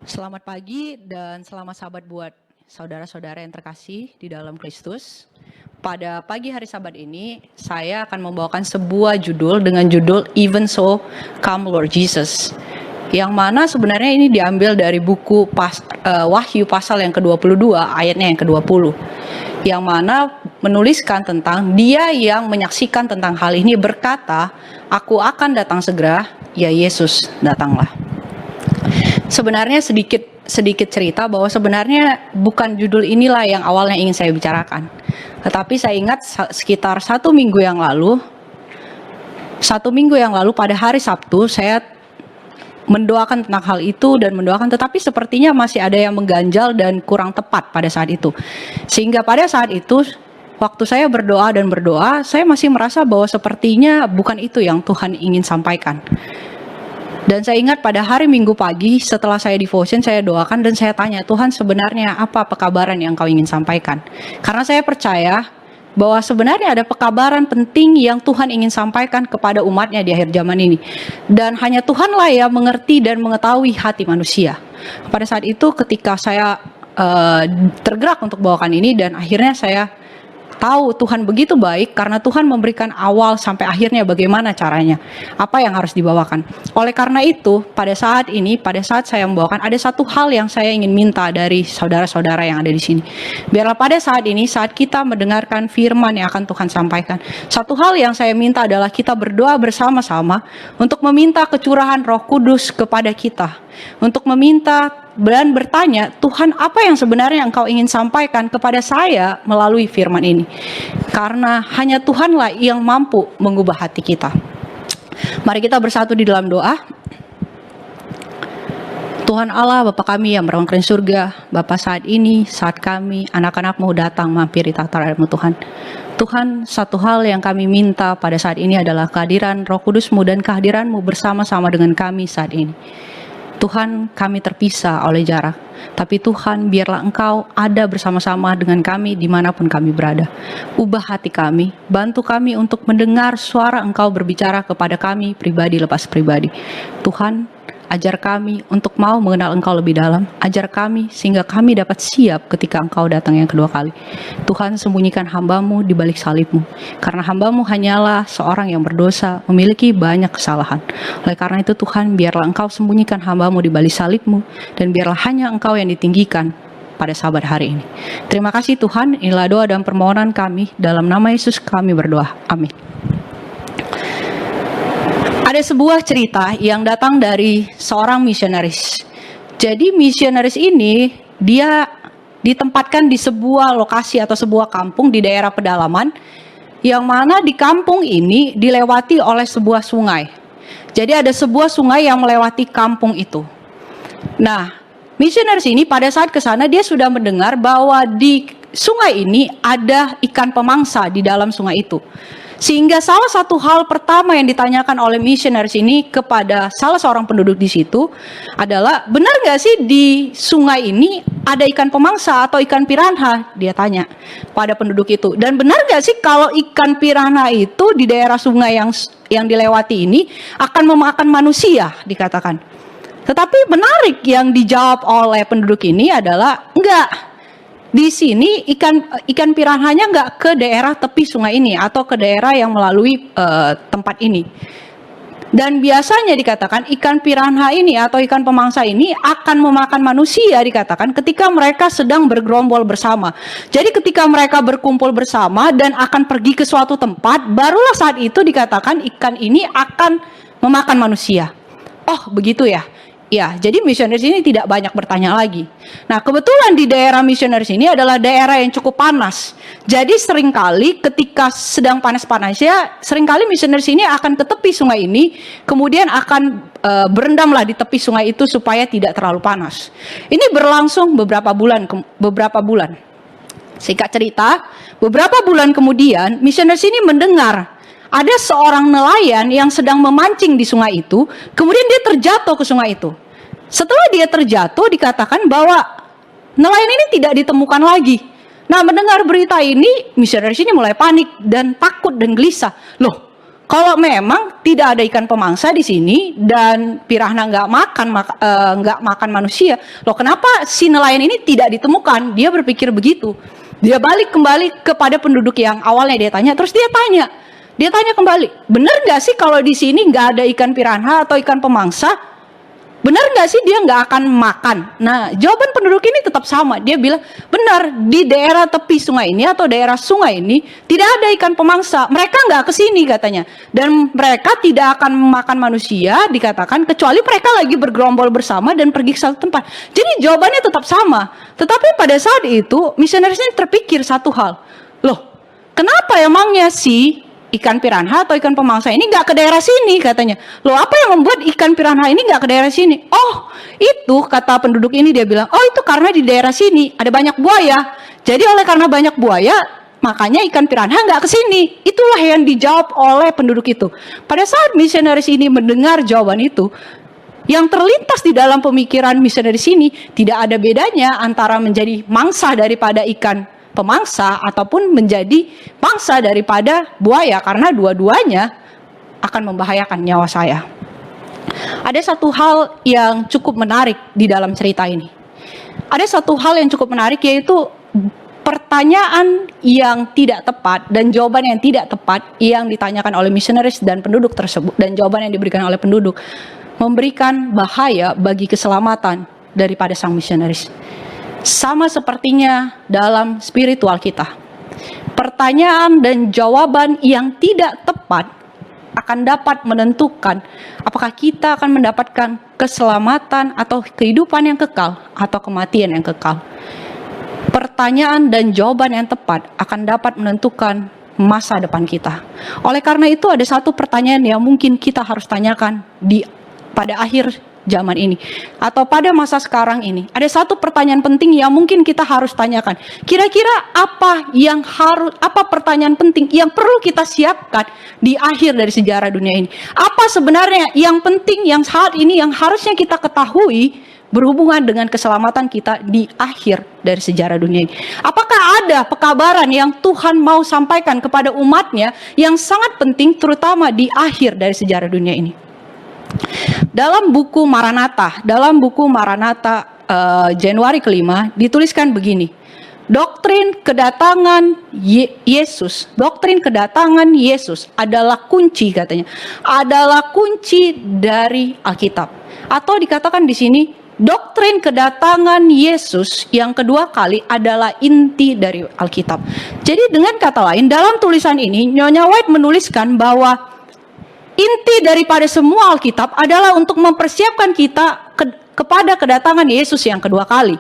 Selamat pagi dan selamat Sabat buat saudara-saudara yang terkasih di dalam Kristus. Pada pagi hari Sabat ini, saya akan membawakan sebuah judul dengan judul Even So, Come Lord Jesus. Yang mana sebenarnya ini diambil dari buku Wahyu pasal yang ke-22, ayatnya yang ke-20. Yang mana menuliskan tentang dia yang menyaksikan tentang hal ini berkata, "Aku akan datang segera, ya Yesus, datanglah." Sebenarnya sedikit cerita bahwa sebenarnya bukan judul inilah yang awalnya ingin saya bicarakan. Tetapi saya ingat sekitar satu minggu yang lalu pada hari Sabtu saya mendoakan tentang hal itu dan mendoakan, tetapi sepertinya masih ada yang mengganjal dan kurang tepat pada saat itu. Sehingga pada saat itu waktu saya berdoa, saya masih merasa bahwa sepertinya bukan itu yang Tuhan ingin sampaikan. Dan saya ingat pada hari Minggu pagi setelah saya devotion, saya doakan dan saya tanya, Tuhan sebenarnya apa pekabaran yang kau ingin sampaikan? Karena saya percaya bahwa sebenarnya ada pekabaran penting yang Tuhan ingin sampaikan kepada umatnya di akhir zaman ini. Dan hanya Tuhanlah yang mengerti dan mengetahui hati manusia. Pada saat itu ketika saya tergerak untuk bawakan ini dan akhirnya saya tahu Tuhan begitu baik karena Tuhan memberikan awal sampai akhirnya bagaimana caranya, apa yang harus dibawakan. Oleh karena itu, pada saat saya membawakan, ada satu hal yang saya ingin minta dari saudara-saudara yang ada di sini. Biarlah pada saat ini, saat kita mendengarkan firman yang akan Tuhan sampaikan, satu hal yang saya minta adalah kita berdoa bersama-sama untuk meminta kecurahan Roh Kudus kepada kita, untuk meminta dan bertanya, Tuhan apa yang sebenarnya Engkau ingin sampaikan kepada saya melalui firman ini. Karena hanya Tuhanlah yang mampu mengubah hati kita. Mari kita bersatu di dalam doa. Tuhan Allah, Bapa kami yang berada di surga, Bapa saat kami, anak-anak-Mu datang mampir di tataran-Mu Tuhan. Tuhan, satu hal yang kami minta pada saat ini adalah kehadiran Roh Kudus-Mu dan kehadiran-Mu bersama-sama dengan kami saat ini. Tuhan, kami terpisah oleh jarak, tapi Tuhan biarlah Engkau ada bersama-sama dengan kami dimanapun kami berada. Ubah hati kami, bantu kami untuk mendengar suara Engkau berbicara kepada kami pribadi lepas pribadi. Tuhan, ajar kami untuk mau mengenal Engkau lebih dalam. Ajar kami sehingga kami dapat siap ketika Engkau datang yang kedua kali. Tuhan, sembunyikan hamba-Mu di balik salib-Mu. Karena hamba-Mu hanyalah seorang yang berdosa, memiliki banyak kesalahan. Oleh karena itu Tuhan, biarlah Engkau sembunyikan hamba-Mu di balik salib-Mu. Dan biarlah hanya Engkau yang ditinggikan pada Sabat hari ini. Terima kasih Tuhan, inilah doa dan permohonan kami. Dalam nama Yesus kami berdoa. Amin. Ada sebuah cerita yang datang dari seorang misionaris. Jadi misionaris ini dia ditempatkan di sebuah lokasi atau sebuah kampung di daerah pedalaman, yang mana di kampung ini dilewati oleh sebuah sungai. Jadi ada sebuah sungai yang melewati kampung itu. Nah, misionaris ini pada saat ke sana dia sudah mendengar bahwa di sungai ini ada ikan pemangsa di dalam sungai itu. Sehingga salah satu hal pertama yang ditanyakan oleh misionaris ini kepada salah seorang penduduk di situ adalah, benar nggak sih di sungai ini ada ikan pemangsa atau ikan piranha? Dia tanya pada penduduk itu. Dan benar nggak sih kalau ikan piranha itu di daerah sungai yang dilewati ini akan memakan manusia, dikatakan. Tetapi menarik yang dijawab oleh penduduk ini adalah enggak. Di sini ikan piranhanya nggak ke daerah tepi sungai ini atau ke daerah yang melalui tempat ini. Dan biasanya dikatakan ikan piranha ini atau ikan pemangsa ini akan memakan manusia, dikatakan ketika mereka sedang bergerombol bersama. Jadi ketika mereka berkumpul bersama dan akan pergi ke suatu tempat, barulah saat itu dikatakan ikan ini akan memakan manusia. Oh begitu ya. Ya, jadi misionaris ini tidak banyak bertanya lagi. Nah, kebetulan di daerah misionaris ini adalah daerah yang cukup panas. Jadi seringkali ketika sedang panas-panasnya, seringkali misionaris ini akan ke tepi sungai ini, kemudian akan berendamlah di tepi sungai itu supaya tidak terlalu panas. Ini berlangsung beberapa bulan. Singkat cerita, beberapa bulan kemudian, misionaris ini mendengar ada seorang nelayan yang sedang memancing di sungai itu, kemudian dia terjatuh ke sungai itu. Setelah dia terjatuh, dikatakan bahwa nelayan ini tidak ditemukan lagi. Nah, mendengar berita ini, misionaris ini mulai panik dan takut dan gelisah. Loh, Kalau memang tidak ada ikan pemangsa di sini dan piranha nggak makan manusia, loh kenapa si nelayan ini tidak ditemukan? Dia berpikir begitu. Dia balik kembali kepada penduduk yang awalnya dia tanya, terus dia tanya kembali, benar nggak sih kalau di sini nggak ada ikan piranha atau ikan pemangsa? Benar nggak sih dia nggak akan makan? Nah, jawaban penduduk ini tetap sama. Dia bilang, benar, di daerah tepi sungai ini atau daerah sungai ini tidak ada ikan pemangsa. Mereka nggak ke sini katanya. Dan mereka tidak akan memakan manusia, dikatakan, kecuali mereka lagi bergerombol bersama dan pergi ke satu tempat. Jadi jawabannya tetap sama. Tetapi pada saat itu, misionaris ini terpikir satu hal. Loh, kenapa emangnya sih ikan piranha atau ikan pemangsa ini nggak ke daerah sini katanya. Loh, apa yang membuat ikan piranha ini nggak ke daerah sini? Oh, itu kata penduduk ini, dia bilang, oh itu karena di daerah sini ada banyak buaya. Jadi oleh karena banyak buaya, makanya ikan piranha nggak ke sini. Itulah yang dijawab oleh penduduk itu. Pada saat misionaris ini mendengar jawaban itu, yang terlintas di dalam pemikiran misionaris ini tidak ada bedanya antara menjadi mangsa daripada ikan pemangsa ataupun menjadi mangsa daripada buaya, karena dua-duanya akan membahayakan nyawa saya. Ada satu hal yang cukup menarik di dalam cerita ini. Ada satu hal yang cukup menarik, yaitu pertanyaan yang tidak tepat dan jawaban yang tidak tepat yang ditanyakan oleh misionaris dan penduduk tersebut, dan jawaban yang diberikan oleh penduduk memberikan bahaya bagi keselamatan daripada sang misionaris. Sama sepertinya dalam spiritual kita. Pertanyaan dan jawaban yang tidak tepat akan dapat menentukan apakah kita akan mendapatkan keselamatan atau kehidupan yang kekal atau kematian yang kekal. Pertanyaan dan jawaban yang tepat akan dapat menentukan masa depan kita. Oleh karena itu ada satu pertanyaan yang mungkin kita harus tanyakan pada akhir zaman ini atau pada masa sekarang ini. Ada satu pertanyaan penting yang mungkin kita harus tanyakan. Kira-kira apa pertanyaan penting yang perlu kita siapkan di akhir dari sejarah dunia ini? Apa sebenarnya yang penting yang saat ini yang harusnya kita ketahui berhubungan dengan keselamatan kita di akhir dari sejarah dunia ini? Apakah ada pekabaran yang Tuhan mau sampaikan kepada umatnya yang sangat penting terutama di akhir dari sejarah dunia ini? Dalam buku Maranatha Januari kelima dituliskan begini. Doktrin kedatangan Yesus adalah kunci, katanya. Adalah kunci dari Alkitab. Atau dikatakan di sini, doktrin kedatangan Yesus yang kedua kali adalah inti dari Alkitab. Jadi dengan kata lain, dalam tulisan ini Nyonya White menuliskan bahwa inti daripada semua Alkitab adalah untuk mempersiapkan kita kepada kedatangan Yesus yang kedua kali.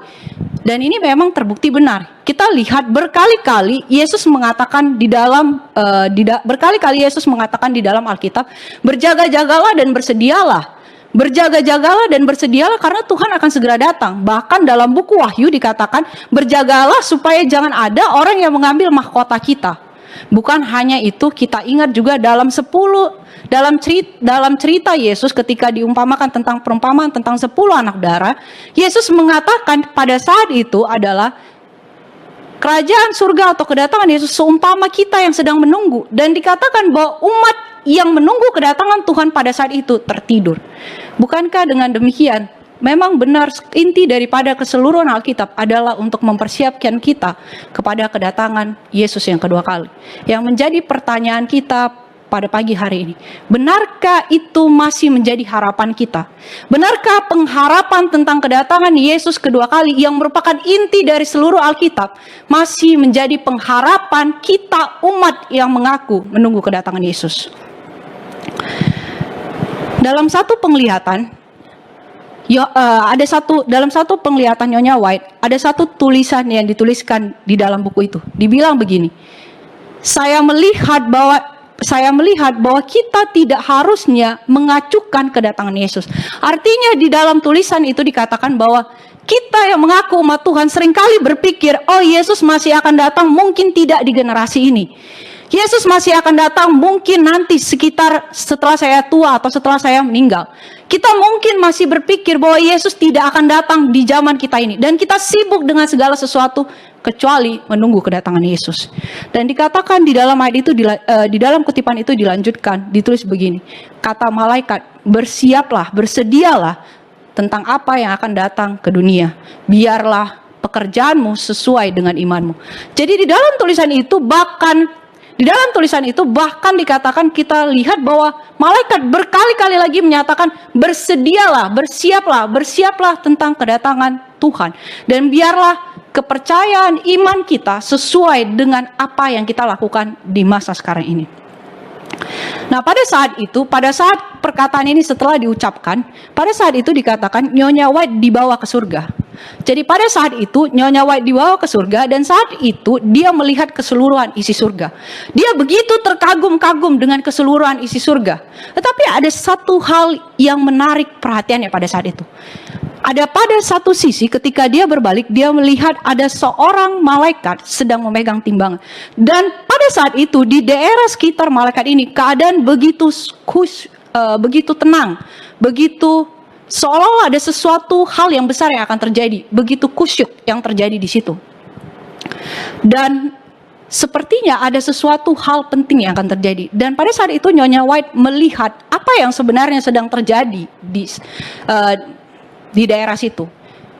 Dan ini memang terbukti benar. Kita lihat berkali-kali Yesus mengatakan Yesus mengatakan di dalam Alkitab, berjaga-jagalah dan bersedialah. Berjaga-jagalah dan bersedialah karena Tuhan akan segera datang. Bahkan dalam buku Wahyu dikatakan, berjagalah supaya jangan ada orang yang mengambil mahkota kita. Bukan hanya itu, kita ingat juga dalam cerita Yesus ketika diumpamakan tentang perumpamaan tentang 10 anak darah, Yesus mengatakan pada saat itu adalah kerajaan surga atau kedatangan Yesus seumpama kita yang sedang menunggu, dan dikatakan bahwa umat yang menunggu kedatangan Tuhan pada saat itu tertidur. Bukankah dengan demikian memang benar inti daripada keseluruhan Alkitab adalah untuk mempersiapkan kita kepada kedatangan Yesus yang kedua kali? Yang menjadi pertanyaan kita pada pagi hari ini, benarkah itu masih menjadi harapan kita? Benarkah pengharapan tentang kedatangan Yesus kedua kali yang merupakan inti dari seluruh Alkitab masih menjadi pengharapan kita umat yang mengaku menunggu kedatangan Yesus? Dalam satu penglihatan, dalam satu penglihatan Nyonya White, ada satu tulisan yang dituliskan di dalam buku itu. Dibilang begini, saya melihat bahwa kita tidak harusnya mengacukan kedatangan Yesus. Artinya di dalam tulisan itu dikatakan bahwa kita yang mengaku umat Tuhan seringkali berpikir, oh Yesus masih akan datang, mungkin tidak di generasi ini. Yesus masih akan datang mungkin nanti setelah saya tua atau setelah saya meninggal. Kita mungkin masih berpikir bahwa Yesus tidak akan datang di zaman kita ini. Dan kita sibuk dengan segala sesuatu kecuali menunggu kedatangan Yesus. Dan dikatakan di dalam ayat itu, di dalam kutipan itu dilanjutkan, ditulis begini. Kata malaikat, bersiaplah, bersedialah tentang apa yang akan datang ke dunia. Biarlah pekerjaanmu sesuai dengan imanmu. Jadi di dalam tulisan itu bahkan dikatakan, kita lihat bahwa malaikat berkali-kali lagi menyatakan bersedialah, bersiaplah tentang kedatangan Tuhan. Dan biarlah kepercayaan iman kita sesuai dengan apa yang kita lakukan di masa sekarang ini. Nah, pada saat perkataan ini setelah diucapkan, pada saat itu dikatakan Nyonya White dibawa ke surga. Jadi pada saat itu Nyonya White dibawa ke surga, dan saat itu dia melihat keseluruhan isi surga. Dia begitu terkagum-kagum dengan keseluruhan isi surga. Tetapi ada satu hal yang menarik perhatiannya pada saat itu. Ada pada satu sisi ketika dia berbalik, dia melihat ada seorang malaikat sedang memegang timbangan. Dan pada saat itu di daerah sekitar malaikat ini keadaan begitu tenang, begitu seolah-olah ada sesuatu hal yang besar yang akan terjadi, begitu kusyuk yang terjadi di situ. Dan sepertinya ada sesuatu hal penting yang akan terjadi. Dan pada saat itu Nyonya White melihat apa yang sebenarnya sedang terjadi di daerah situ.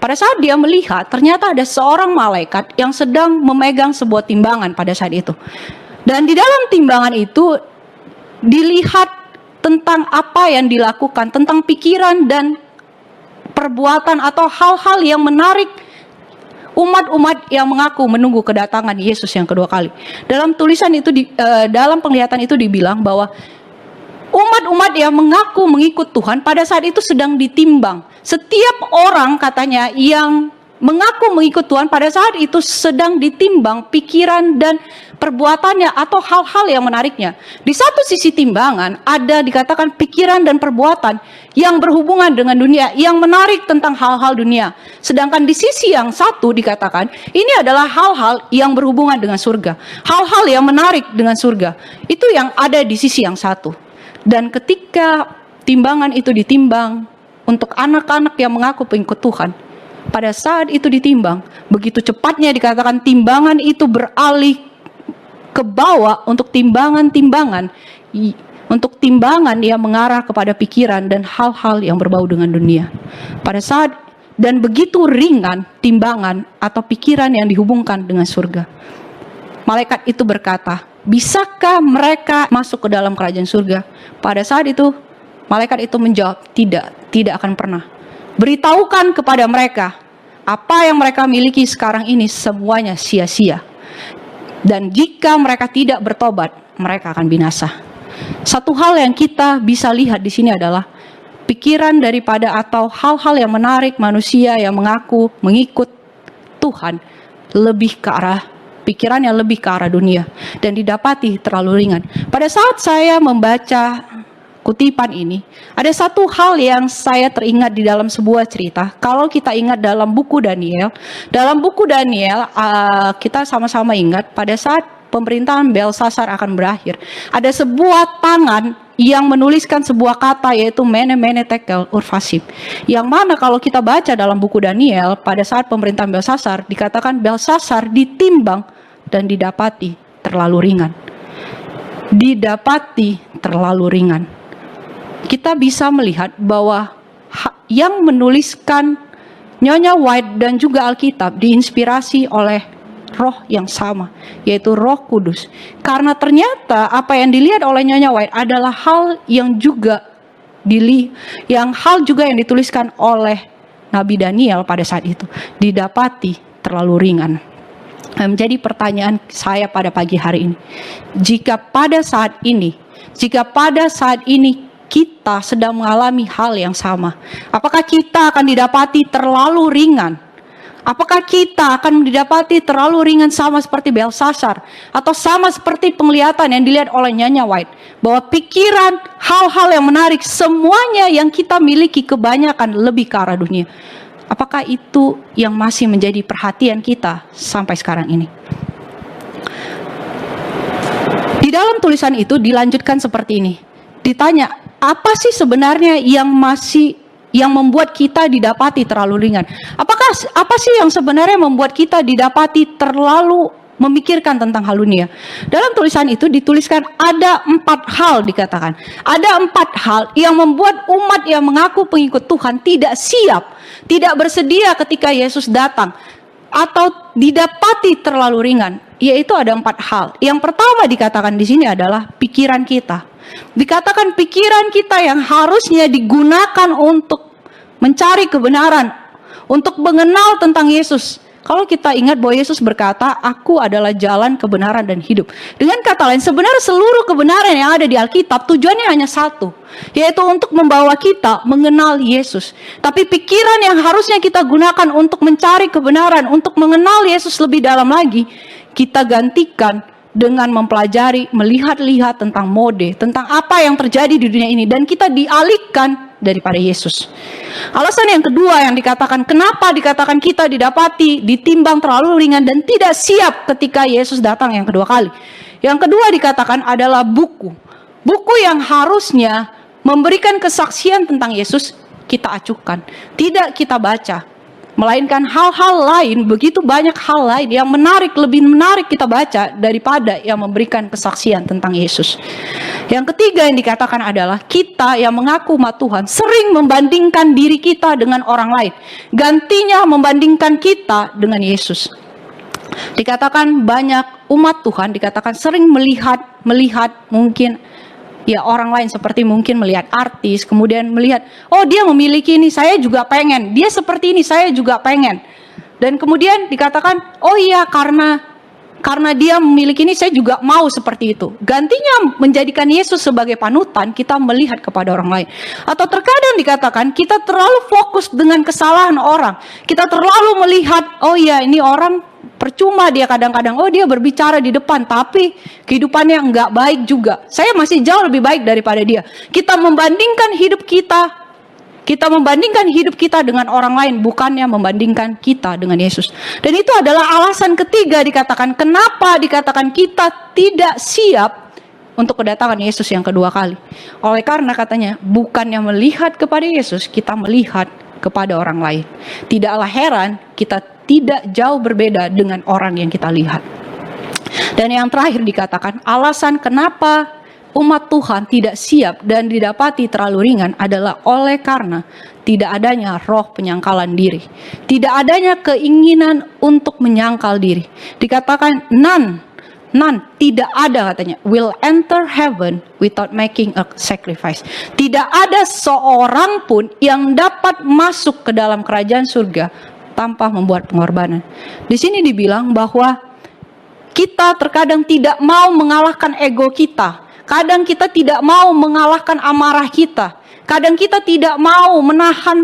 Pada saat dia melihat, ternyata ada seorang malaikat yang sedang memegang sebuah timbangan pada saat itu. Dan di dalam timbangan itu dilihat tentang apa yang dilakukan, tentang pikiran dan perbuatan atau hal-hal yang menarik umat-umat yang mengaku menunggu kedatangan Yesus yang kedua kali. Dalam tulisan itu, dalam penglihatan itu dibilang bahwa umat-umat yang mengaku mengikut Tuhan pada saat itu sedang ditimbang. Setiap orang katanya yang mengaku mengikut Tuhan pada saat itu sedang ditimbang pikiran dan perbuatannya atau hal-hal yang menariknya. Di satu sisi timbangan ada dikatakan pikiran dan perbuatan yang berhubungan dengan dunia, yang menarik tentang hal-hal dunia. Sedangkan di sisi yang satu dikatakan ini adalah hal-hal yang berhubungan dengan surga. Hal-hal yang menarik dengan surga. Itu yang ada di sisi yang satu. Dan ketika timbangan itu ditimbang untuk anak-anak yang mengaku pengikut Tuhan, pada saat itu ditimbang, begitu cepatnya dikatakan timbangan itu beralih ke bawah untuk timbangan yang mengarah kepada pikiran dan hal-hal yang berbau dengan dunia. Dan begitu ringan timbangan atau pikiran yang dihubungkan dengan surga. Malaikat itu berkata, bisakah mereka masuk ke dalam kerajaan surga? Pada saat itu malaikat itu menjawab, tidak akan pernah. Beritahukan kepada mereka, apa yang mereka miliki sekarang ini semuanya sia-sia. Dan jika mereka tidak bertobat, mereka akan binasa. Satu hal yang kita bisa lihat di sini adalah pikiran daripada atau hal-hal yang menarik manusia yang mengaku mengikut Tuhan lebih ke arah pikirannya, lebih ke arah dunia, dan didapati terlalu ringan. Pada saat saya membaca kutipan ini, ada satu hal yang saya teringat di dalam sebuah cerita. Kalau kita ingat dalam buku Daniel, kita sama-sama ingat pada saat pemerintahan Belsasar akan berakhir, ada sebuah tangan yang menuliskan sebuah kata, yaitu mene mene tekel urfasib, yang mana kalau kita baca dalam buku Daniel, pada saat pemerintahan Belsasar dikatakan Belsasar ditimbang dan didapati terlalu ringan. Kita bisa melihat bahwa yang menuliskan Nyonya White dan juga Alkitab diinspirasi oleh roh yang sama, yaitu Roh Kudus. Karena ternyata apa yang dilihat oleh Nyonya White adalah hal yang juga yang dituliskan oleh Nabi Daniel pada saat itu, didapati terlalu ringan. Menjadi pertanyaan saya pada pagi hari ini, jika pada saat ini kita sedang mengalami hal yang sama, apakah kita akan didapati terlalu ringan? Apakah kita akan didapati terlalu ringan sama seperti Belsasar, atau sama seperti penglihatan yang dilihat oleh Nyonya White, bahwa pikiran, hal-hal yang menarik, semuanya yang kita miliki kebanyakan lebih ke arah dunia? Apakah itu yang masih menjadi perhatian kita sampai sekarang ini? Di dalam tulisan itu dilanjutkan seperti ini. Ditanya, apa sih sebenarnya yang membuat kita didapati terlalu ringan? Apa sih yang sebenarnya membuat kita didapati terlalu memikirkan tentang hal dunia? Dalam tulisan itu dituliskan ada 4 hal, dikatakan. Ada 4 hal yang membuat umat yang mengaku pengikut Tuhan tidak siap, tidak bersedia ketika Yesus datang, atau didapati terlalu ringan. Yaitu ada 4 hal. Yang pertama dikatakan di sini adalah pikiran kita. Dikatakan pikiran kita yang harusnya digunakan untuk mencari kebenaran, untuk mengenal tentang Yesus. Kalau kita ingat bahwa Yesus berkata, aku adalah jalan, kebenaran, dan hidup. Dengan kata lain, sebenarnya seluruh kebenaran yang ada di Alkitab tujuannya hanya satu, yaitu untuk membawa kita mengenal Yesus. Tapi pikiran yang harusnya kita gunakan untuk mencari kebenaran, untuk mengenal Yesus lebih dalam lagi, kita gantikan dengan mempelajari, melihat-lihat tentang mode, tentang apa yang terjadi di dunia ini, dan kita dialihkan daripada Yesus. Alasan yang kedua yang dikatakan, kenapa dikatakan kita didapati ditimbang terlalu ringan dan tidak siap ketika Yesus datang yang kedua kali. Yang kedua dikatakan adalah buku. Buku yang harusnya memberikan kesaksian tentang Yesus kita acuhkan, tidak kita baca. Melainkan hal-hal lain, begitu banyak hal lain yang menarik, lebih menarik kita baca daripada yang memberikan kesaksian tentang Yesus. Yang ketiga yang dikatakan adalah kita yang mengaku umat Tuhan sering membandingkan diri kita dengan orang lain. Gantinya membandingkan kita dengan Yesus. Dikatakan banyak umat Tuhan, dikatakan sering melihat mungkin ya orang lain, seperti mungkin melihat artis, kemudian melihat, oh dia memiliki ini, saya juga pengen. Dia seperti ini, saya juga pengen. Dan kemudian dikatakan, oh iya karena dia memiliki ini, saya juga mau seperti itu. Gantinya menjadikan Yesus sebagai panutan, kita melihat kepada orang lain. Atau terkadang dikatakan, kita terlalu fokus dengan kesalahan orang. Kita terlalu melihat, oh iya ini orang percuma dia kadang-kadang, oh dia berbicara di depan tapi kehidupannya enggak baik juga. Saya masih jauh lebih baik daripada dia. Kita membandingkan hidup kita dengan orang lain, bukannya membandingkan kita dengan Yesus. Dan itu adalah alasan ketiga dikatakan kenapa dikatakan kita tidak siap untuk kedatangan Yesus yang kedua kali. Oleh karena katanya bukannya melihat kepada Yesus, kita melihat kepada orang lain. Tidaklah heran kita tidak jauh berbeda dengan orang yang kita lihat. Dan yang terakhir dikatakan alasan kenapa umat Tuhan tidak siap dan didapati terlalu ringan adalah oleh karena tidak adanya roh penyangkalan diri. Tidak adanya keinginan untuk menyangkal diri. Dikatakan none, tidak ada katanya, will enter heaven without making a sacrifice. Tidak ada seorang pun yang dapat masuk ke dalam kerajaan surga tanpa membuat pengorbanan. Di sini dibilang bahwa kita terkadang tidak mau mengalahkan ego kita. Kadang kita tidak mau mengalahkan amarah kita. Kadang kita tidak mau menahan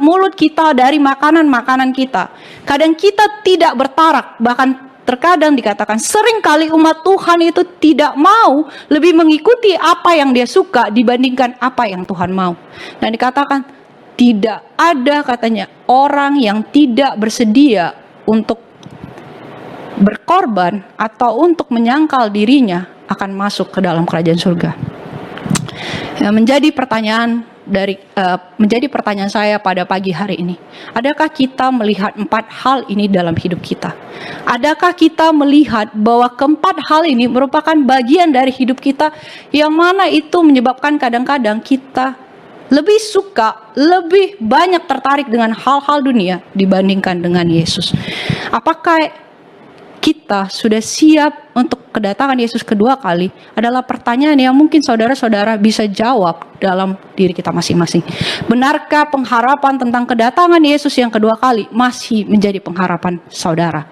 mulut kita dari makanan-makanan kita. Kadang kita tidak bertarak, bahkan terkadang dikatakan seringkali umat Tuhan itu tidak mau lebih mengikuti apa yang dia suka dibandingkan apa yang Tuhan mau. Dan dikatakan tidak ada katanya orang yang tidak bersedia untuk berkorban atau untuk menyangkal dirinya akan masuk ke dalam kerajaan surga. Ya, menjadi pertanyaan saya pada pagi hari ini. Adakah kita melihat 4 hal ini dalam hidup kita? Adakah kita melihat bahwa keempat hal ini merupakan bagian dari hidup kita yang mana itu menyebabkan kadang-kadang kita lebih suka, lebih banyak tertarik dengan hal-hal dunia dibandingkan dengan Yesus? Apakah kita sudah siap untuk kedatangan Yesus kedua kali? Adalah pertanyaan yang mungkin saudara-saudara bisa jawab dalam diri kita masing-masing. Benarkah pengharapan tentang kedatangan Yesus yang kedua kali masih menjadi pengharapan saudara?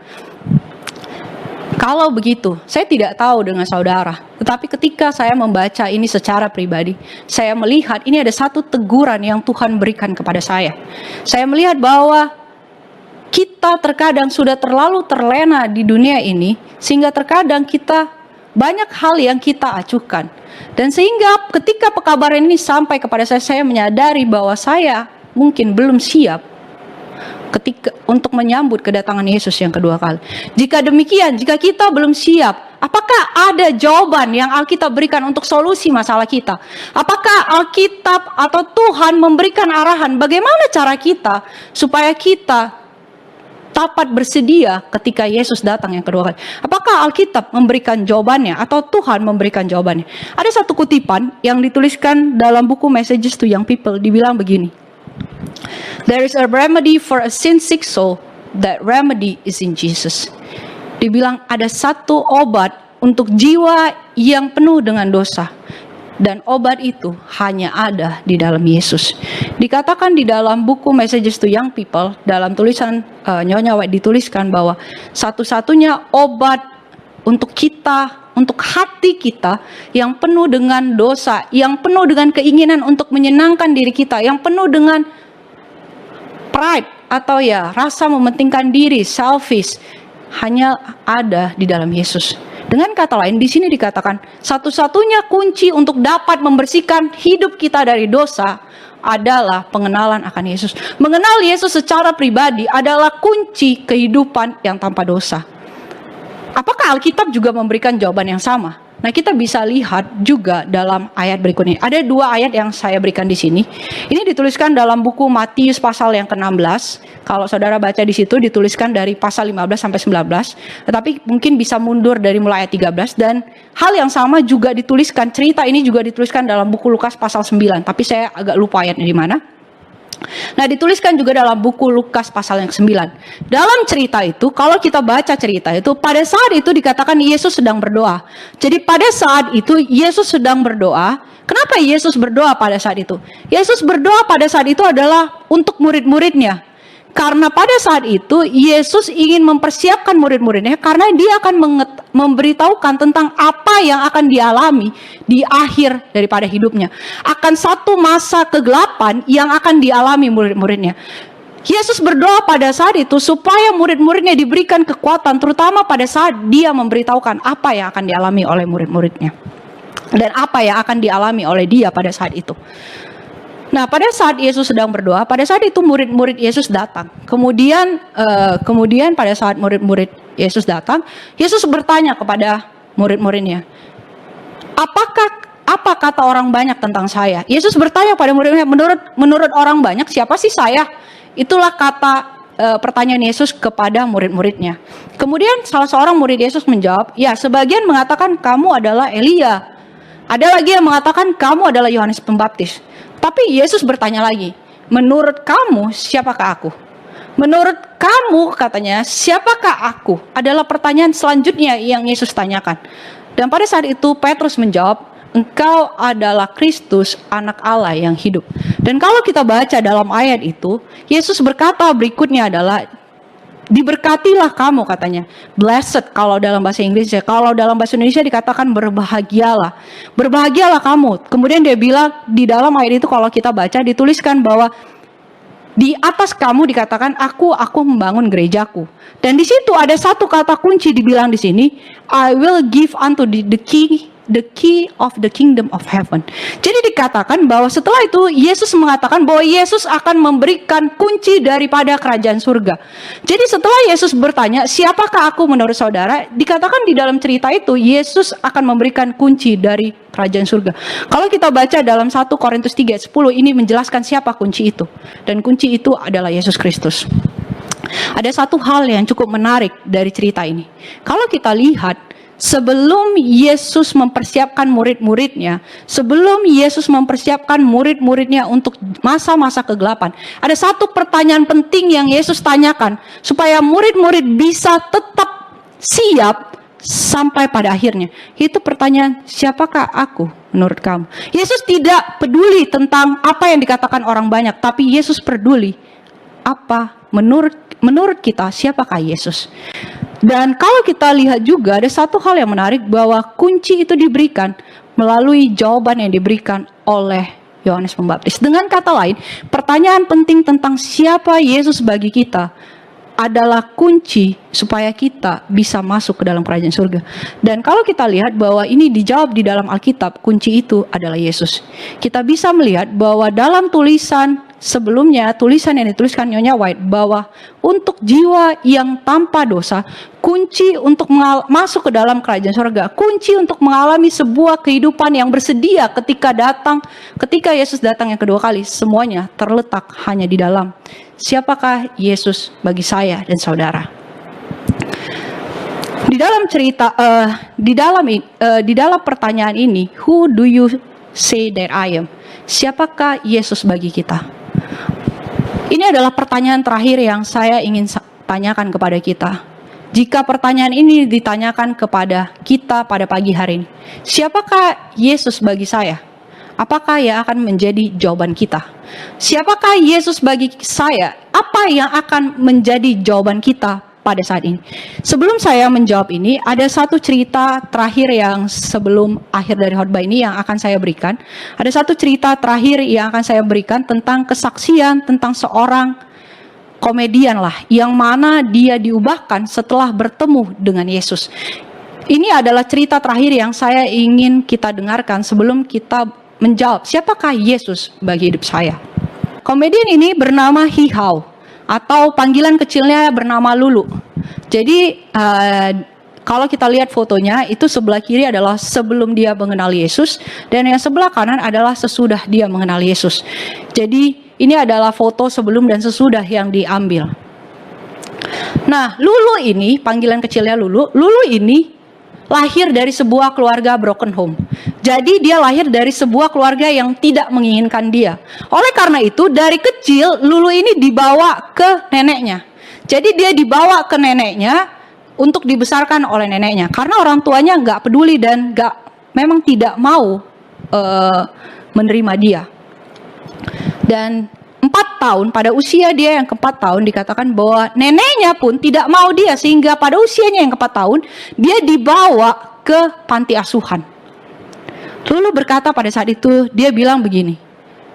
Kalau begitu, saya tidak tahu dengan saudara, tetapi ketika saya membaca ini secara pribadi, saya melihat ini ada satu teguran yang Tuhan berikan kepada saya. Saya melihat bahwa kita terkadang sudah terlalu terlena di dunia ini, sehingga terkadang kita banyak hal yang kita acuhkan. Dan sehingga ketika pekabaran ini sampai kepada saya menyadari bahwa saya mungkin belum siap ketika untuk menyambut kedatangan Yesus yang kedua kali. Jika demikian, jika kita belum siap, apakah ada jawaban yang Alkitab berikan untuk solusi masalah kita? Apakah Alkitab atau Tuhan memberikan arahan bagaimana cara kita supaya kita dapat bersedia ketika Yesus datang yang kedua kali? Apakah Alkitab memberikan jawabannya atau Tuhan memberikan jawabannya? Ada satu kutipan yang dituliskan dalam buku Messages to Young People, dibilang begini. There is a remedy for a sin-sick soul. That remedy is in Jesus. Dibilang ada satu obat untuk jiwa yang penuh dengan dosa. Dan obat itu hanya ada di dalam Yesus. Dikatakan di dalam buku Messages to Young People, dalam tulisan Nyonya White dituliskan bahwa satu-satunya obat untuk kita, untuk hati kita yang penuh dengan dosa, yang penuh dengan keinginan untuk menyenangkan diri kita, yang penuh dengan pride atau ya rasa mementingkan diri, selfish, hanya ada di dalam Yesus. Dengan kata lain, di sini dikatakan satu-satunya kunci untuk dapat membersihkan hidup kita dari dosa adalah pengenalan akan Yesus. Mengenal Yesus secara pribadi adalah kunci kehidupan yang tanpa dosa. Apakah Alkitab juga memberikan jawaban yang sama? Nah, kita bisa lihat juga dalam ayat berikutnya. Ada dua ayat yang saya berikan di sini. Ini dituliskan dalam buku Matius pasal yang ke-16. Kalau saudara baca di situ dituliskan dari pasal 15 sampai 19. Tetapi mungkin bisa mundur dari mulai ayat 13. Dan hal yang sama juga dituliskan, cerita ini juga dituliskan dalam buku Lukas pasal 9. Tapi saya agak lupa ayatnya di mana. Nah, dituliskan juga dalam buku Lukas pasal yang ke-9. Dalam cerita itu, kalau kita baca cerita itu, pada saat itu dikatakan Yesus sedang berdoa. Jadi pada saat itu Yesus sedang berdoa. Kenapa Yesus berdoa pada saat itu? Yesus berdoa pada saat itu adalah untuk murid-muridnya. Karena pada saat itu Yesus ingin mempersiapkan murid-muridnya karena dia akan memberitahukan tentang apa yang akan dialami di akhir daripada hidupnya. Akan satu masa kegelapan yang akan dialami murid-muridnya. Yesus berdoa pada saat itu supaya murid-muridnya diberikan kekuatan, terutama pada saat dia memberitahukan apa yang akan dialami oleh murid-muridnya. Dan apa yang akan dialami oleh dia pada saat itu. Nah, pada saat Yesus sedang berdoa, pada saat itu murid-murid Yesus datang. Kemudian pada saat murid-murid Yesus datang, Yesus bertanya kepada murid-muridnya, apa kata orang banyak tentang saya? Yesus bertanya pada murid-muridnya, menurut orang banyak siapa sih saya? Itulah kata pertanyaan Yesus kepada murid-muridnya. Kemudian salah seorang murid Yesus menjawab, ya sebagian mengatakan kamu adalah Elia. Ada lagi yang mengatakan kamu adalah Yohanes Pembaptis. Tapi Yesus bertanya lagi, menurut kamu siapakah aku? Menurut kamu katanya, siapakah aku? Adalah pertanyaan selanjutnya yang Yesus tanyakan. Dan pada saat itu Petrus menjawab, engkau adalah Kristus, anak Allah yang hidup. Dan kalau kita baca dalam ayat itu, Yesus berkata berikutnya adalah, diberkatilah kamu katanya. Blessed kalau dalam bahasa Inggris ya. Kalau dalam bahasa Indonesia dikatakan berbahagialah. Berbahagialah kamu. Kemudian dia bilang di dalam ayat itu kalau kita baca dituliskan bahwa di atas kamu dikatakan aku membangun gerejaku. Dan di situ ada satu kata kunci dibilang di sini, I will give unto the key of the kingdom of heaven. Jadi dikatakan bahwa setelah itu Yesus mengatakan bahwa Yesus akan memberikan kunci daripada kerajaan surga. Jadi setelah Yesus bertanya, siapakah aku menurut saudara? Dikatakan di dalam cerita itu Yesus akan memberikan kunci dari kerajaan surga. Kalau kita baca dalam 1 Korintus 3:10 ini menjelaskan siapa kunci itu. Dan kunci itu adalah Yesus Kristus. Ada satu hal yang cukup menarik dari cerita ini. Kalau kita lihat sebelum Yesus mempersiapkan murid-muridnya, sebelum Yesus mempersiapkan murid-muridnya untuk masa-masa kegelapan, ada satu pertanyaan penting yang Yesus tanyakan supaya murid-murid bisa tetap siap sampai pada akhirnya. Itu pertanyaan, siapakah aku menurut kamu? Yesus tidak peduli tentang apa yang dikatakan orang banyak, tapi Yesus peduli apa menurut kita siapakah Yesus. Dan kalau kita lihat juga ada satu hal yang menarik bahwa kunci itu diberikan melalui jawaban yang diberikan oleh Yohanes Pembaptis. Dengan kata lain, pertanyaan penting tentang siapa Yesus bagi kita adalah kunci supaya kita bisa masuk ke dalam kerajaan surga. Dan kalau kita lihat bahwa ini dijawab di dalam Alkitab, kunci itu adalah Yesus. Kita bisa melihat bahwa dalam tulisan sebelumnya tulisan yang dituliskan Nyonya White bahwa untuk jiwa yang tanpa dosa, kunci untuk masuk ke dalam kerajaan surga, kunci untuk mengalami sebuah kehidupan yang bersedia ketika Yesus datang yang kedua kali, semuanya terletak hanya di dalam siapakah Yesus bagi saya dan saudara. Di dalam cerita, di dalam pertanyaan ini, who do you say that I am? Siapakah Yesus bagi kita? Ini adalah pertanyaan terakhir yang saya ingin tanyakan kepada kita. Jika pertanyaan ini ditanyakan kepada kita pada pagi hari ini, siapakah Yesus bagi saya? Apakah yang akan menjadi jawaban kita? Siapakah Yesus bagi saya? Apa yang akan menjadi jawaban kita pada saat ini? Sebelum saya menjawab ini, ada satu cerita terakhir yang sebelum akhir dari khotbah ini yang akan saya berikan. Ada satu cerita terakhir yang akan saya berikan tentang kesaksian tentang seorang komedian lah, yang mana dia diubahkan setelah bertemu dengan Yesus. Ini adalah cerita terakhir yang saya ingin kita dengarkan sebelum kita menjawab siapakah Yesus bagi hidup saya. Komedian ini bernama Hihau, atau panggilan kecilnya bernama Lulu. Jadi kalau kita lihat fotonya, itu sebelah kiri adalah sebelum dia mengenal Yesus, dan yang sebelah kanan adalah sesudah dia mengenal Yesus. Jadi ini adalah foto sebelum dan sesudah yang diambil. Nah, Lulu ini, panggilan kecilnya Lulu ini lahir dari sebuah keluarga broken home. Jadi dia lahir dari sebuah keluarga yang tidak menginginkan dia. Oleh karena itu, dari kecil Lulu ini dibawa ke neneknya. Jadi dia dibawa ke neneknya untuk dibesarkan oleh neneknya. Karena orang tuanya nggak peduli dan memang tidak mau menerima dia. Dan 4 tahun, pada usia dia yang ke-4 tahun dikatakan bahwa neneknya pun tidak mau dia, sehingga pada usianya yang ke-4 tahun dia dibawa ke panti asuhan. Lulu berkata pada saat itu, dia bilang begini,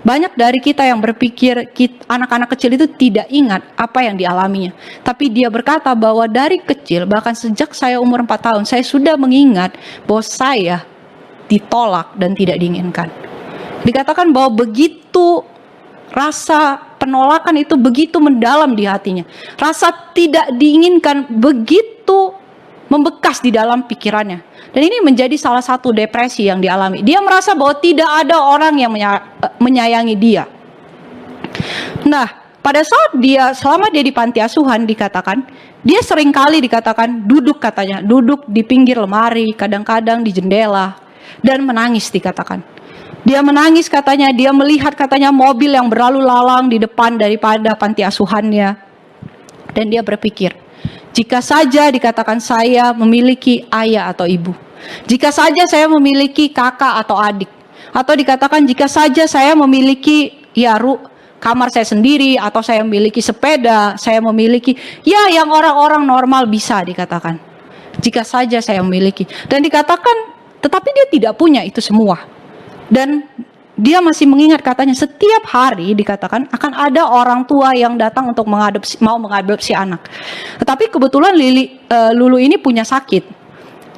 banyak dari kita yang berpikir anak-anak kecil itu tidak ingat apa yang dialaminya. Tapi dia berkata bahwa dari kecil, bahkan sejak saya umur 4 tahun, saya sudah mengingat bahwa saya ditolak dan tidak diinginkan. Dikatakan bahwa begitu rasa penolakan itu begitu mendalam di hatinya. Rasa tidak diinginkan begitu membekas di dalam pikirannya. Dan ini menjadi salah satu depresi yang dialami. Dia merasa bahwa tidak ada orang yang menyayangi dia. Nah, pada saat selama dia di panti asuhan dikatakan, dia sering kali dikatakan duduk di pinggir lemari, kadang-kadang di jendela, dan menangis dikatakan. Dia menangis katanya, dia melihat katanya mobil yang berlalu lalang di depan daripada panti asuhannya. Dan dia berpikir, jika saja dikatakan saya memiliki ayah atau ibu. Jika saja saya memiliki kakak atau adik. Atau dikatakan jika saja saya memiliki kamar saya sendiri, atau saya memiliki sepeda, saya memiliki yang orang-orang normal bisa dikatakan. Jika saja saya memiliki. Dan dikatakan, tetapi dia tidak punya itu semua. Dan dia masih mengingat katanya setiap hari dikatakan akan ada orang tua yang datang untuk mau mengadopsi anak. Tetapi kebetulan Lulu ini punya sakit.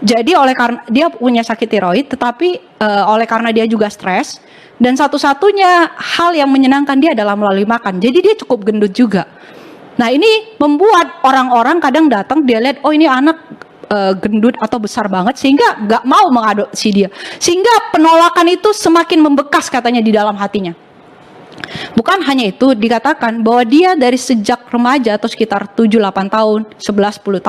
Jadi oleh karena dia punya sakit tiroid, tetapi oleh karena dia juga stres, dan satu-satunya hal yang menyenangkan dia adalah melalui makan. Jadi dia cukup gendut juga. Nah, ini membuat orang-orang kadang datang, dia lihat, oh ini anak gendut atau besar banget, sehingga gak mau mengadopsi dia. Sehingga penolakan itu semakin membekas katanya di dalam hatinya. Bukan hanya itu, dikatakan bahwa dia dari sejak remaja atau sekitar 7-8 tahun, 10-11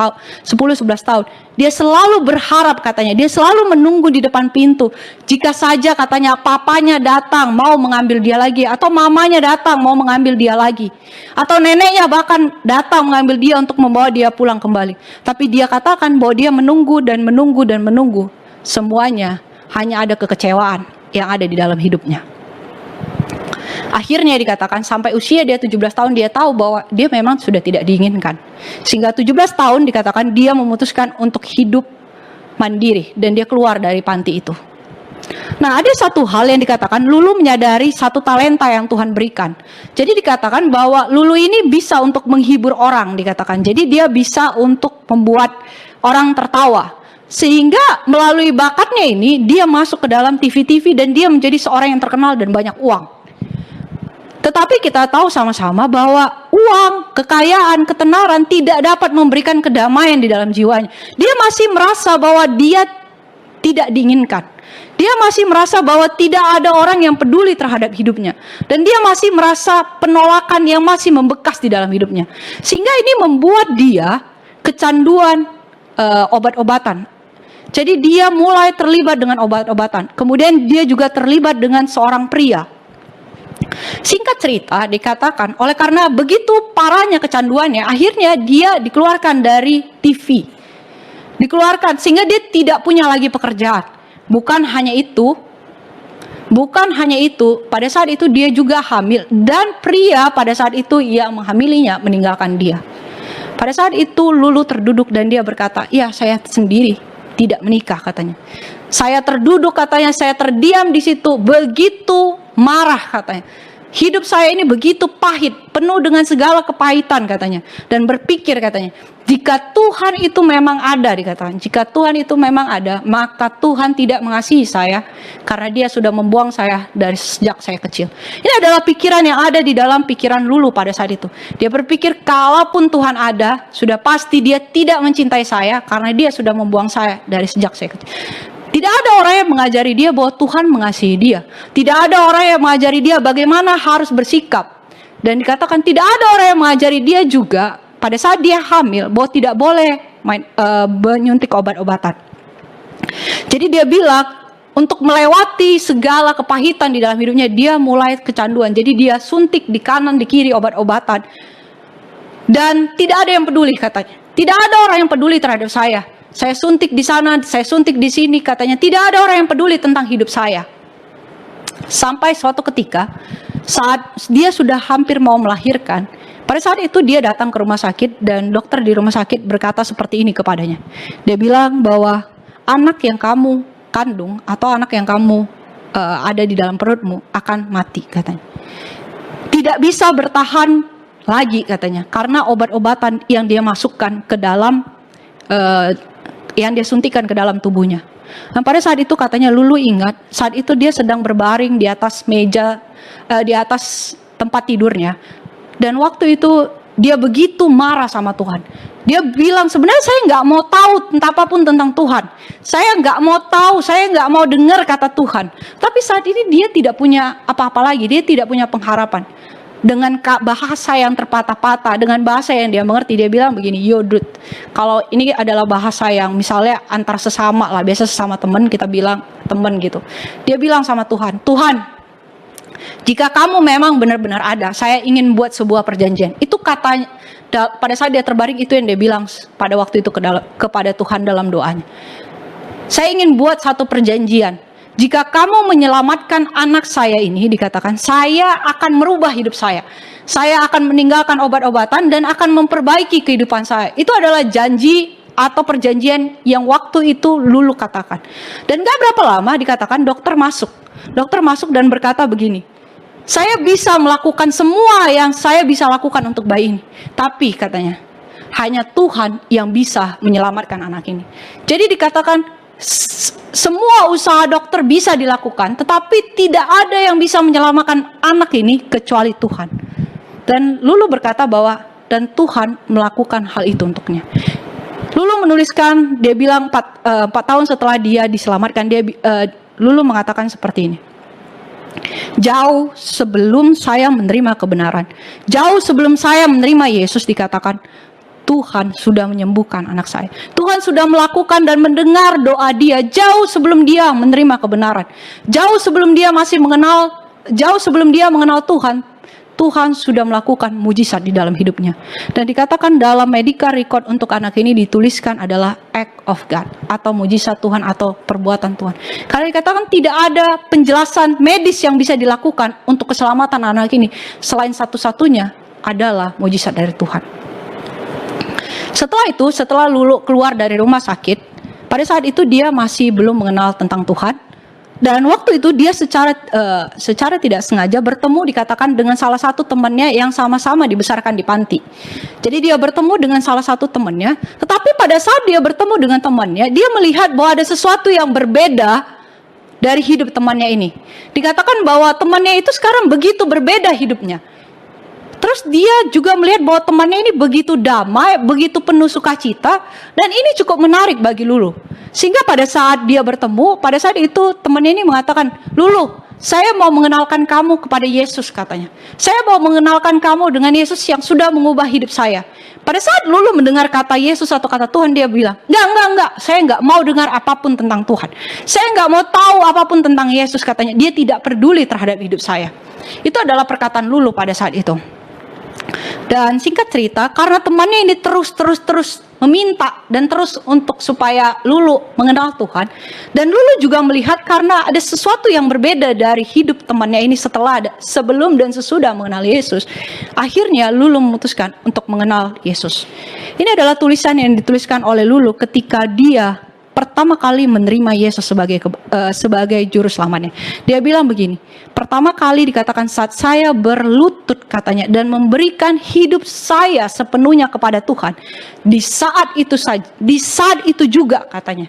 tahun, dia selalu berharap katanya, dia selalu menunggu di depan pintu. Jika saja katanya papanya datang mau mengambil dia lagi, atau mamanya datang mau mengambil dia lagi, atau neneknya bahkan datang mengambil dia untuk membawa dia pulang kembali. Tapi dia katakan bahwa dia menunggu dan menunggu dan menunggu. Semuanya hanya ada kekecewaan yang ada di dalam hidupnya. Akhirnya dikatakan sampai usia dia 17 tahun dia tahu bahwa dia memang sudah tidak diinginkan. Sehingga 17 tahun dikatakan dia memutuskan untuk hidup mandiri dan dia keluar dari panti itu. Nah, ada satu hal yang dikatakan Lulu menyadari satu talenta yang Tuhan berikan. Jadi dikatakan bahwa Lulu ini bisa untuk menghibur orang dikatakan. Jadi dia bisa untuk membuat orang tertawa. Sehingga melalui bakatnya ini dia masuk ke dalam TV-TV dan dia menjadi seorang yang terkenal dan banyak uang. Tetapi kita tahu sama-sama bahwa uang, kekayaan, ketenaran tidak dapat memberikan kedamaian di dalam jiwanya. Dia masih merasa bahwa dia tidak diinginkan. Dia masih merasa bahwa tidak ada orang yang peduli terhadap hidupnya. Dan dia masih merasa penolakan yang masih membekas di dalam hidupnya. Sehingga ini membuat dia kecanduan obat-obatan. Jadi dia mulai terlibat dengan obat-obatan. Kemudian dia juga terlibat dengan seorang pria. Singkat cerita dikatakan, oleh karena begitu parahnya kecanduannya, akhirnya dia dikeluarkan dari TV. Dikeluarkan sehingga dia tidak punya lagi pekerjaan. Bukan hanya itu, pada saat itu dia juga hamil. Dan pria pada saat itu yang menghamilinya meninggalkan dia. Pada saat itu Lulu terduduk dan dia berkata, ya saya sendiri tidak menikah katanya. Saya terduduk katanya, saya terdiam di situ, begitu marah katanya. Hidup saya ini begitu pahit, penuh dengan segala kepahitan katanya. Dan berpikir katanya, jika Tuhan itu memang ada, dikatakan, jika Tuhan itu memang ada, maka Tuhan tidak mengasihi saya karena dia sudah membuang saya dari sejak saya kecil. Ini adalah pikiran yang ada di dalam pikiran Lulu pada saat itu. Dia berpikir, kalaupun Tuhan ada, sudah pasti dia tidak mencintai saya karena dia sudah membuang saya dari sejak saya kecil. Tidak ada orang yang mengajari dia bahwa Tuhan mengasihi dia. Tidak ada orang yang mengajari dia bagaimana harus bersikap. Dan dikatakan tidak ada orang yang mengajari dia juga pada saat dia hamil bahwa tidak boleh menyuntik obat-obatan. Jadi dia bilang untuk melewati segala kepahitan di dalam hidupnya, dia mulai kecanduan. Jadi dia suntik di kanan di kiri obat-obatan. Dan tidak ada yang peduli katanya. Tidak ada orang yang peduli terhadap saya. Saya suntik di sana, saya suntik di sini, katanya tidak ada orang yang peduli tentang hidup saya. Sampai suatu ketika, saat dia sudah hampir mau melahirkan, pada saat itu dia datang ke rumah sakit dan dokter di rumah sakit berkata seperti ini kepadanya. Dia bilang bahwa anak yang kamu kandung atau anak yang kamu ada di dalam perutmu akan mati katanya. Tidak bisa bertahan lagi katanya, karena obat-obatan yang dia masukkan ke dalam yang dia suntikan ke dalam tubuhnya. Dan pada saat itu katanya Lulu ingat, saat itu dia sedang berbaring di atas meja, di atas tempat tidurnya. Dan waktu itu dia begitu marah sama Tuhan. Dia bilang, sebenarnya saya nggak mau tahu apapun tentang Tuhan. Saya nggak mau tahu, saya nggak mau dengar kata Tuhan. Tapi saat ini dia tidak punya apa-apa lagi, dia tidak punya pengharapan. Dengan bahasa yang terpatah-patah, dengan bahasa yang dia mengerti, dia bilang begini, Yodut, kalau ini adalah bahasa yang misalnya antar sesama lah, biasa sesama teman kita bilang teman gitu. Dia bilang sama Tuhan, Tuhan, jika kamu memang benar-benar ada, saya ingin buat sebuah perjanjian. Itu katanya, pada saat dia terbaring itu yang dia bilang pada waktu itu kepada Tuhan dalam doanya. Saya ingin buat satu perjanjian. Jika kamu menyelamatkan anak saya ini, dikatakan, saya akan merubah hidup saya. Saya akan meninggalkan obat-obatan dan akan memperbaiki kehidupan saya. Itu adalah janji atau perjanjian yang waktu itu Lulu katakan. Dan gak berapa lama dikatakan dokter masuk. Dokter masuk dan berkata begini, saya bisa melakukan semua yang saya bisa lakukan untuk bayi ini. Tapi katanya, hanya Tuhan yang bisa menyelamatkan anak ini. Jadi dikatakan, semua usaha dokter bisa dilakukan, tetapi tidak ada yang bisa menyelamatkan anak ini kecuali Tuhan. Dan Lulu berkata bahwa dan Tuhan melakukan hal itu untuknya. Lulu menuliskan, dia bilang 4 tahun setelah dia diselamatkan, Lulu mengatakan seperti ini. Jauh sebelum saya menerima kebenaran, jauh sebelum saya menerima Yesus, dikatakan Tuhan sudah menyembuhkan anak saya. Tuhan sudah melakukan dan mendengar doa dia jauh sebelum dia menerima kebenaran. Jauh sebelum dia mengenal Tuhan, Tuhan sudah melakukan mujizat di dalam hidupnya. Dan dikatakan dalam medical record untuk anak ini dituliskan adalah act of God, atau mujizat Tuhan atau perbuatan Tuhan. Karena dikatakan tidak ada penjelasan medis yang bisa dilakukan untuk keselamatan anak ini selain satu-satunya adalah mujizat dari Tuhan. Setelah itu, setelah Lulu keluar dari rumah sakit, pada saat itu dia masih belum mengenal tentang Tuhan. Dan waktu itu dia secara tidak sengaja bertemu, dikatakan, dengan salah satu temannya yang sama-sama dibesarkan di panti. Jadi dia bertemu dengan salah satu temannya, tetapi pada saat dia bertemu dengan temannya, dia melihat bahwa ada sesuatu yang berbeda dari hidup temannya ini. Dikatakan bahwa temannya itu sekarang begitu berbeda hidupnya. Terus dia juga melihat bahwa temannya ini begitu damai, begitu penuh sukacita, dan ini cukup menarik bagi Lulu. Sehingga pada saat dia bertemu, pada saat itu temannya ini mengatakan, "Lulu, saya mau mengenalkan kamu kepada Yesus," katanya. "Saya mau mengenalkan kamu dengan Yesus yang sudah mengubah hidup saya." Pada saat Lulu mendengar kata Yesus atau kata Tuhan, dia bilang, enggak, saya enggak mau dengar apapun tentang Tuhan. Saya enggak mau tahu apapun tentang Yesus," katanya. Dia tidak peduli terhadap hidup saya. Itu adalah perkataan Lulu pada saat itu. Dan singkat cerita, karena temannya ini terus meminta dan terus untuk supaya Lulu mengenal Tuhan, dan Lulu juga melihat karena ada sesuatu yang berbeda dari hidup temannya ini sebelum dan sesudah mengenal Yesus, akhirnya Lulu memutuskan untuk mengenal Yesus. Ini adalah tulisan yang dituliskan oleh Lulu ketika dia pertama kali menerima Yesus sebagai juru selamatnya. Dia bilang begini, pertama kali dikatakan saat saya berlutut, katanya, dan memberikan hidup saya sepenuhnya kepada Tuhan. Di saat itu juga, katanya,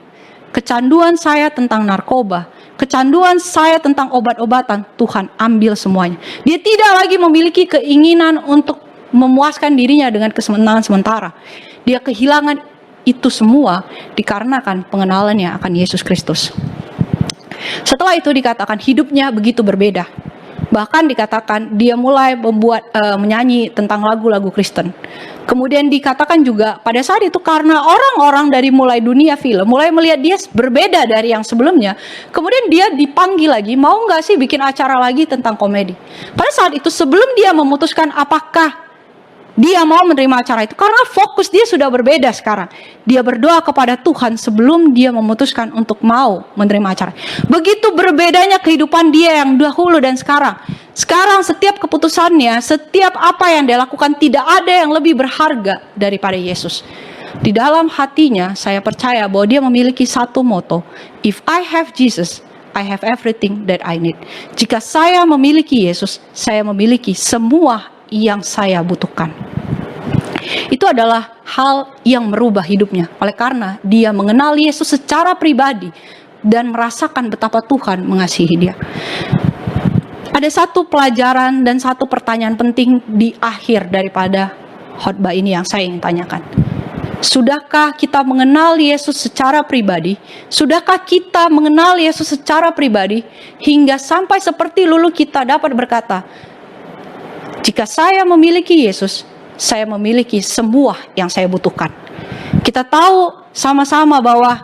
kecanduan saya tentang narkoba, kecanduan saya tentang obat-obatan, Tuhan ambil semuanya. Dia tidak lagi memiliki keinginan untuk memuaskan dirinya dengan kesenangan sementara. Dia kehilangan itu semua dikarenakan pengenalannya akan Yesus Kristus. Setelah itu dikatakan hidupnya begitu berbeda. Bahkan dikatakan dia mulai menyanyi tentang lagu-lagu Kristen. Kemudian dikatakan juga pada saat itu karena orang-orang dari mulai dunia film mulai melihat dia berbeda dari yang sebelumnya. Kemudian dia dipanggil lagi, mau nggak sih bikin acara lagi tentang komedi. Pada saat itu sebelum dia memutuskan apakah dia mau menerima acara itu, karena fokus dia sudah berbeda sekarang. Dia berdoa kepada Tuhan sebelum dia memutuskan untuk mau menerima acara. Begitu berbedanya kehidupan dia yang dahulu dan sekarang. Sekarang setiap keputusannya, setiap apa yang dia lakukan, tidak ada yang lebih berharga daripada Yesus. Di dalam hatinya saya percaya bahwa dia memiliki satu moto, "If I have Jesus, I have everything that I need." Jika saya memiliki Yesus, saya memiliki semua yang saya butuhkan. Itu adalah hal yang merubah hidupnya. Oleh karena dia mengenal Yesus secara pribadi dan merasakan betapa Tuhan mengasihi dia. Ada satu pelajaran dan satu pertanyaan penting di akhir daripada khotbah ini yang saya ingin tanyakan. Sudahkah kita mengenal Yesus secara pribadi? Sudahkah kita mengenal Yesus secara pribadi hingga sampai seperti Lulu kita dapat berkata, "Jika saya memiliki Yesus, saya memiliki semua yang saya butuhkan." Kita tahu sama-sama bahwa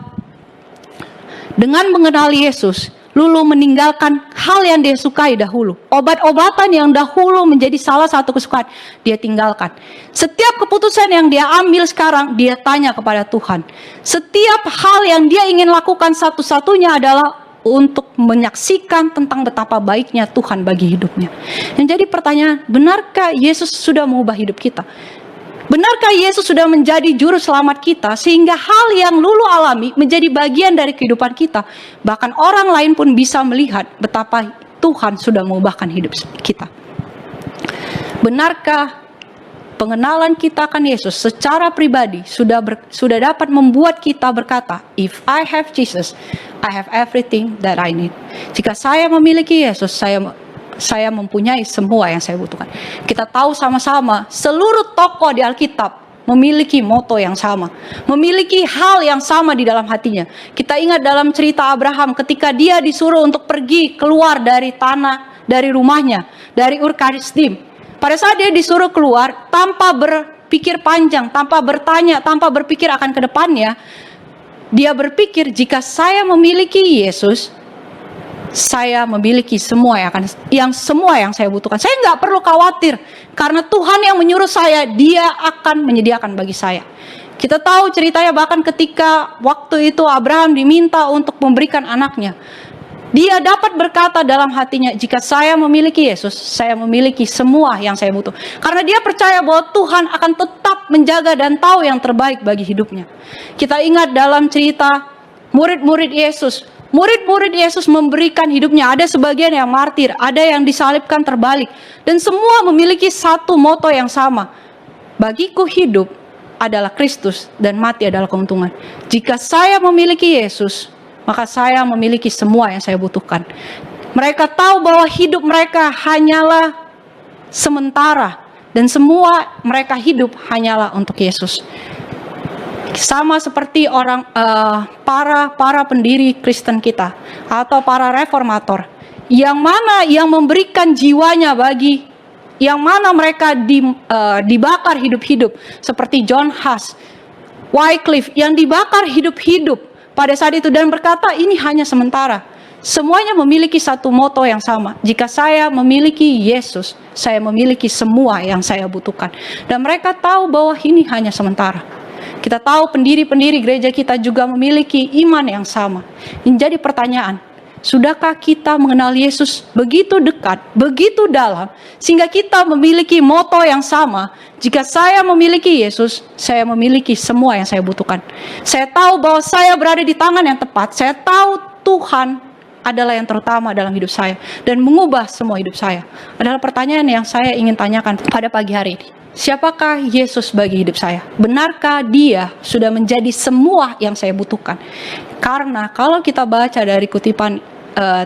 dengan mengenal Yesus, Lulu meninggalkan hal yang dia sukai dahulu. Obat-obatan yang dahulu menjadi salah satu kesukaan, dia tinggalkan. Setiap keputusan yang dia ambil sekarang, dia tanya kepada Tuhan. Setiap hal yang dia ingin lakukan satu-satunya adalah untuk menyaksikan tentang betapa baiknya Tuhan bagi hidupnya. Yang jadi pertanyaan, benarkah Yesus sudah mengubah hidup kita? Benarkah Yesus sudah menjadi juru selamat kita sehingga hal yang Lulu alami menjadi bagian dari kehidupan kita? Bahkan orang lain pun bisa melihat betapa Tuhan sudah mengubahkan hidup kita. Benarkah pengenalan kita akan Yesus secara pribadi sudah dapat membuat kita berkata, "If I have Jesus, I have everything that I need." Jika saya memiliki Yesus, saya mempunyai semua yang saya butuhkan. Kita tahu sama-sama seluruh tokoh di Alkitab memiliki moto yang sama, memiliki hal yang sama di dalam hatinya. Kita ingat dalam cerita Abraham ketika dia disuruh untuk pergi keluar dari dari rumahnya, dari Ur Kasdim. Pada saat dia disuruh keluar tanpa berpikir panjang, tanpa bertanya, tanpa berpikir akan ke depannya, dia berpikir, jika saya memiliki Yesus, saya memiliki semua yang saya butuhkan. Saya nggak perlu khawatir karena Tuhan yang menyuruh saya, Dia akan menyediakan bagi saya. Kita tahu ceritanya bahkan ketika waktu itu Abraham diminta untuk memberikan anaknya, dia dapat berkata dalam hatinya, jika saya memiliki Yesus, saya memiliki semua yang saya butuh. Karena dia percaya bahwa Tuhan akan tetap menjaga dan tahu yang terbaik bagi hidupnya. Kita ingat dalam cerita murid-murid Yesus. Murid-murid Yesus memberikan hidupnya. Ada sebagian yang martir, ada yang disalibkan terbalik. Dan semua memiliki satu moto yang sama. Bagiku hidup adalah Kristus dan mati adalah keuntungan. Jika saya memiliki Yesus, maka saya memiliki semua yang saya butuhkan. Mereka tahu bahwa hidup mereka hanyalah sementara dan semua mereka hidup hanyalah untuk Yesus. Sama seperti para pendiri Kristen kita atau para reformator, yang mana yang memberikan jiwanya bagi, yang mana mereka dibakar hidup-hidup, seperti John Huss, Wycliffe, yang dibakar hidup-hidup pada saat itu dan berkata ini hanya sementara. Semuanya memiliki satu moto yang sama. Jika saya memiliki Yesus, saya memiliki semua yang saya butuhkan. Dan mereka tahu bahwa ini hanya sementara. Kita tahu pendiri-pendiri gereja kita juga memiliki iman yang sama. Menjadi pertanyaan, sudahkah kita mengenal Yesus begitu dekat, begitu dalam, sehingga kita memiliki moto yang sama? Jika saya memiliki Yesus, saya memiliki semua yang saya butuhkan. Saya tahu bahwa saya berada di tangan yang tepat. Saya tahu Tuhan adalah yang terutama dalam hidup saya dan mengubah semua hidup saya. Adalah pertanyaan yang saya ingin tanyakan pada pagi hari ini. Siapakah Yesus bagi hidup saya? Benarkah Dia sudah menjadi semua yang saya butuhkan? Karena kalau kita baca dari kutipan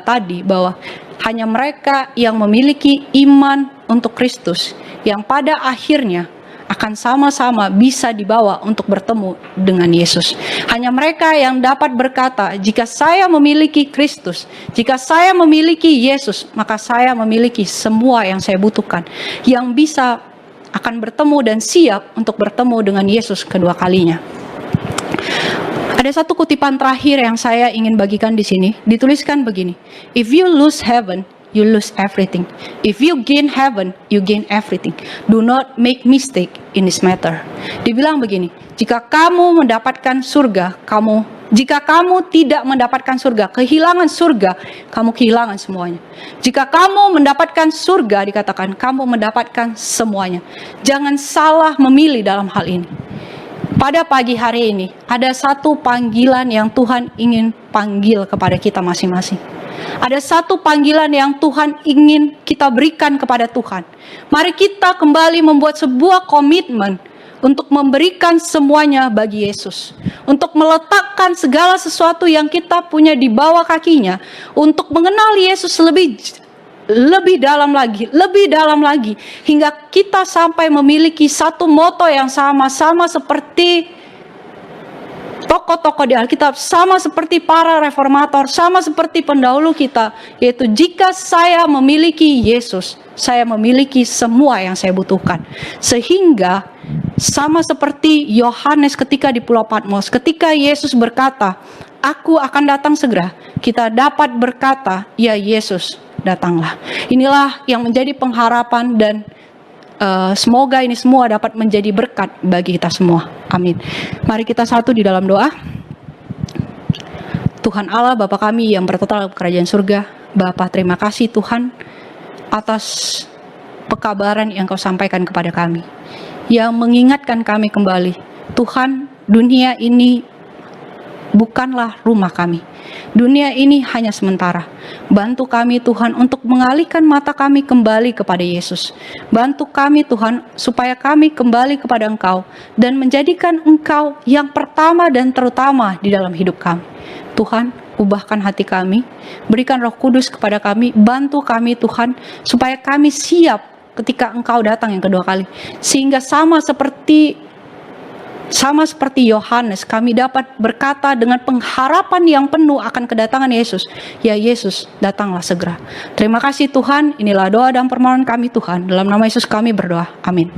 tadi bahwa hanya mereka yang memiliki iman untuk Kristus yang pada akhirnya akan sama-sama bisa dibawa untuk bertemu dengan Yesus. Hanya mereka yang dapat berkata, jika saya memiliki Kristus, jika saya memiliki Yesus, maka saya memiliki semua yang saya butuhkan, yang bisa akan bertemu dan siap untuk bertemu dengan Yesus kedua kalinya. Ada satu kutipan terakhir yang saya ingin bagikan di sini, dituliskan begini: If you lose heaven, you lose everything. If you gain heaven, you gain everything. Do not make mistake in this matter. Dibilang begini, jika kamu mendapatkan surga, jika kamu tidak mendapatkan surga, kehilangan surga, kamu kehilangan semuanya. Jika kamu mendapatkan surga, dikatakan kamu mendapatkan semuanya. Jangan salah memilih dalam hal ini. Pada pagi hari ini, ada satu panggilan yang Tuhan ingin panggil kepada kita masing-masing. Ada satu panggilan yang Tuhan ingin kita berikan kepada Tuhan. Mari kita kembali membuat sebuah komitmen untuk memberikan semuanya bagi Yesus, untuk meletakkan segala sesuatu yang kita punya di bawah kakinya, untuk mengenal Yesus lebih dalam lagi, hingga kita sampai memiliki satu moto yang sama seperti tokoh-tokoh di Alkitab, sama seperti para reformator, sama seperti pendahulu kita, yaitu jika saya memiliki Yesus, saya memiliki semua yang saya butuhkan. Sehingga sama seperti Yohanes ketika di Pulau Patmos, ketika Yesus berkata, "Aku akan datang segera," kita dapat berkata, "Ya Yesus, datanglah." Inilah yang menjadi pengharapan dan semoga ini semua dapat menjadi berkat bagi kita semua. Amin. Mari kita satu di dalam doa. Tuhan Allah, Bapa kami yang bertotal kerajaan surga, Bapa, terima kasih Tuhan atas pekabaran yang Kau sampaikan kepada kami, yang mengingatkan kami kembali, Tuhan, dunia ini bukanlah rumah kami. Dunia ini hanya sementara. Bantu kami Tuhan untuk mengalihkan mata kami kembali kepada Yesus. Bantu kami Tuhan supaya kami kembali kepada Engkau dan menjadikan Engkau yang pertama dan terutama di dalam hidup kami. Tuhan, ubahkan hati kami, berikan Roh Kudus kepada kami, bantu kami Tuhan supaya kami siap ketika Engkau datang yang kedua kali. Sehingga sama seperti Yohanes, kami dapat berkata dengan pengharapan yang penuh akan kedatangan Yesus. Ya Yesus, datanglah segera. Terima kasih Tuhan, inilah doa dan permohonan kami Tuhan. Dalam nama Yesus kami berdoa. Amin.